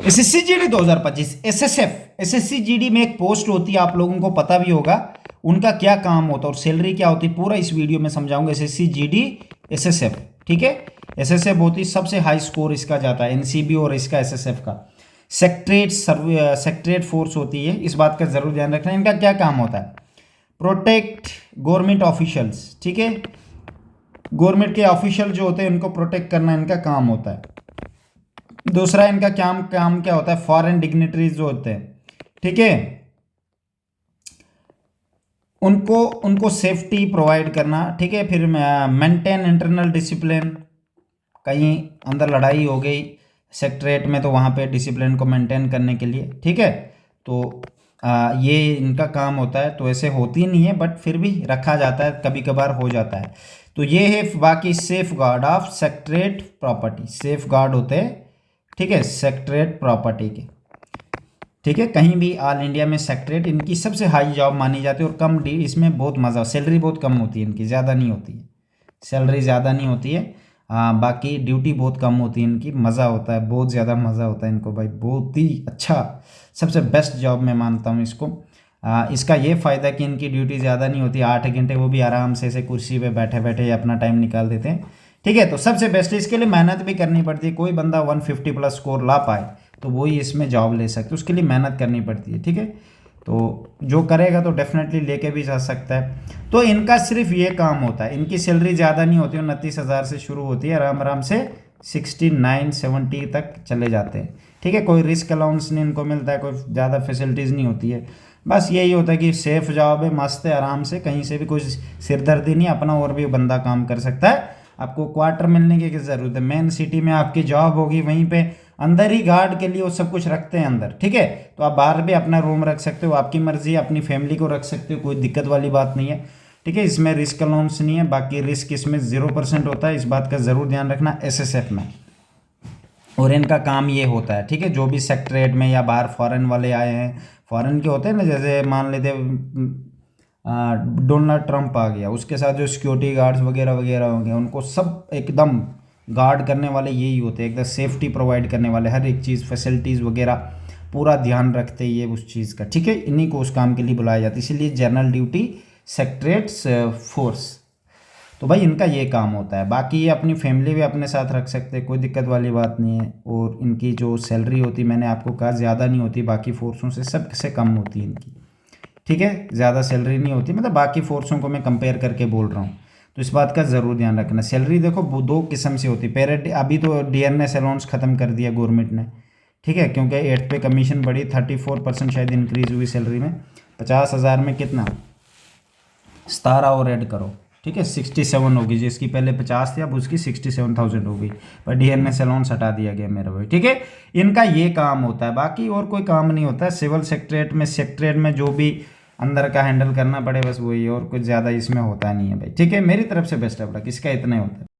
SSC GD 2025 SSC GD में एक post होती है, आप लोगों को पता भी होगा उनका क्या काम होता है और सैलरी क्या होती है, पूरा इस वीडियो में समझाऊंगा। एसएससी जीडी एसएसएफ, ठीक है। एसएसएफ होती है सबसे हाई स्कोर इसका जाता है, एनसीबी और इसका एसएसएफ का सेक्रेटरेट फोर्स होती है, इस बात का जरूर ध्यान रखना। इनका क्या काम होता है, प्रोटेक्ट गवर्नमेंट ऑफिशियल्स, ठीक है। गवर्नमेंट के ऑफिशियल जो होते हैं उनको प्रोटेक्ट करना इनका काम होता है। दूसरा इनका काम क्या होता है, फॉरेन डिग्निटरीज जो होते हैं, ठीक है, उनको सेफ्टी प्रोवाइड करना, ठीक है। फिर मेंटेन इंटरनल डिसिप्लिन, कहीं अंदर लड़ाई हो गई सेक्रेटरेट में तो वहाँ पे डिसिप्लिन को मेंटेन करने के लिए, ठीक है। तो ये इनका काम होता है। तो ऐसे होती नहीं है बट फिर भी रखा जाता है, कभी कभार हो जाता है। तो ये है बाकी safe guard of secretariat property, safe guard होते हैं, ठीक है, सेक्रेटरेट प्रॉपर्टी के, ठीक है। कहीं भी ऑल इंडिया में सेक्रेटरेट इनकी सबसे हाई जॉब मानी जाती है और कम इसमें बहुत मज़ा, सैलरी बहुत कम होती है इनकी, ज़्यादा नहीं होती है सैलरी, ज़्यादा नहीं होती है। बाकी ड्यूटी बहुत कम होती है इनकी, मज़ा होता है, बहुत ज़्यादा मज़ा होता है इनको भाई, बहुत ही अच्छा, सबसे बेस्ट जॉब मैं मानता हूँ इसको। इसका ये फ़ायदा कि इनकी ड्यूटी ज़्यादा नहीं होती, 8 घंटे वो भी आराम से कुर्सी पे बैठे बैठे अपना टाइम निकाल देते हैं, ठीक है। तो सबसे बेस्ट, इसके लिए मेहनत भी करनी पड़ती है। कोई बंदा 150 प्लस स्कोर ला पाए तो वो ही इसमें जॉब ले सकते, उसके लिए मेहनत करनी पड़ती है, ठीक है। तो जो करेगा तो डेफिनेटली लेके भी जा सकता है। तो इनका सिर्फ ये काम होता है, इनकी सैलरी ज़्यादा नहीं होती, 29,000 से शुरू होती है, आराम आराम से 69-70 तक चले जाते हैं, ठीक है। कोई रिस्क अलाउंस नहीं इनको मिलता है, कोई ज़्यादा फैसिलिटीज़ नहीं होती है, बस यही होता है कि सेफ जॉब है, मस्त है, आराम से कहीं से भी कोई सिरदर्दी नहीं, अपना और भी बंदा काम कर सकता है। आपको क्वार्टर मिलने की ज़रूरत है, मेन सिटी में आपकी जॉब होगी, वहीं पे अंदर ही गार्ड के लिए वो सब कुछ रखते हैं अंदर, ठीक है। तो आप बाहर भी अपना रूम रख सकते हो, आपकी मर्जी, अपनी फैमिली को रख सकते हो, कोई दिक्कत वाली बात नहीं है, ठीक है। इसमें रिस्क अलाउंस नहीं है, बाकी रिस्क इसमें 0% होता है, इस बात का ज़रूर ध्यान रखना एसएसएफ में। और इनका काम ये होता है, ठीक है, जो भी सेक्रेटरेट में या बाहर फॉरेन वाले आए हैं, फॉरेन के होते हैं ना, जैसे मान लेते डोनाल्ड ट्रंप आ गया, उसके साथ जो सिक्योरिटी गार्ड्स वगैरह वगैरह होंगे, उनको सब एकदम गार्ड करने वाले यही होते हैं, एकदम सेफ्टी प्रोवाइड करने वाले, हर एक चीज़ फैसिलिटीज़ वगैरह पूरा ध्यान रखते हैं ये उस चीज़ का, ठीक है। इन्हीं को उस काम के लिए बुलाया जाता है, इसीलिए जनरल ड्यूटी सेक्रेटरेट फोर्स। तो भाई इनका ये काम होता है। बाकी ये अपनी फैमिली भी अपने साथ रख सकते हैं, कोई दिक्कत वाली बात नहीं है। और इनकी जो सैलरी होती है, मैंने आपको कहा ज़्यादा नहीं होती, बाकी फोर्सों से सबसे कम होती है इनकी, ठीक है, ज़्यादा सैलरी नहीं होती, मतलब बाकी फोर्सों को मैं कंपेयर करके बोल रहा हूँ। तो इस बात का ज़रूर ध्यान रखना। सैलरी देखो दो किस्म से होती है, पहले अभी तो डीएनएस अलाउंस ख़त्म कर दिया गवर्नमेंट ने, ठीक है, क्योंकि 8 पे कमीशन बढ़ी, 34% शायद इंक्रीज़ हुई सैलरी में। 50,000 में कितना 17 और ऐड करो, ठीक है, 67 होगी, जिसकी पहले 50 थी अब उसकी 67,000 हो गई, पर डीएनएस अलाउंस हटा दिया गया मेरा भाई, ठीक है। इनका ये काम होता है, बाकी और कोई काम नहीं होता है। सिविल सेक्रेटरेट में जो भी अंदर का हैंडल करना पड़े बस वही, और कुछ ज़्यादा इसमें होता नहीं है भाई, ठीक है। मेरी तरफ से बेस्ट ऑफ लक, इसका इतना ही होता है।